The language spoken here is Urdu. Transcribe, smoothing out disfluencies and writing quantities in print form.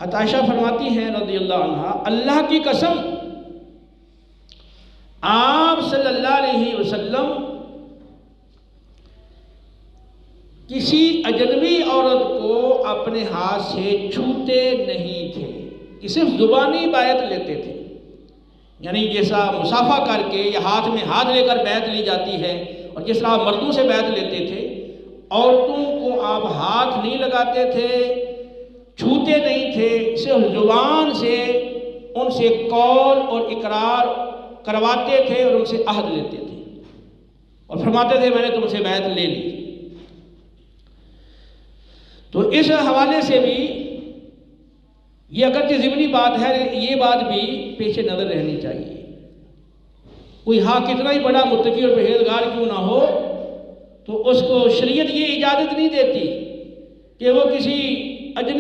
عائشہ فرماتی ہیں رضی اللہ عنہا، اللہ کی قسم آپ صلی اللہ علیہ وسلم کسی اجنبی عورت کو اپنے ہاتھ سے چھوتے نہیں تھے، کہ صرف زبانی بیعت لیتے تھے، یعنی جیسا مصافحہ کر کے یا ہاتھ میں ہاتھ لے کر بیعت لی جاتی ہے، اور جس طرح مردوں سے بیعت لیتے تھے، عورتوں کو آپ ہاتھ نہیں لگاتے تھے، چھوتے نہیں تھے، صرف زبان سے ان سے قول اور اقرار کرواتے تھے اور ان سے عہد لیتے تھے اور فرماتے تھے میں نے تم سے بیعت لے لی۔ تو اس حوالے سے بھی یہ اگرچہ ضمنی بات ہے، یہ بات بھی پیش نظر رہنی چاہیے۔ کوئی کتنا ہی بڑا متقی اور پرہیزگار کیوں نہ ہو، تو اس کو شریعت یہ اجازت نہیں دیتی کہ وہ کسی اجنبی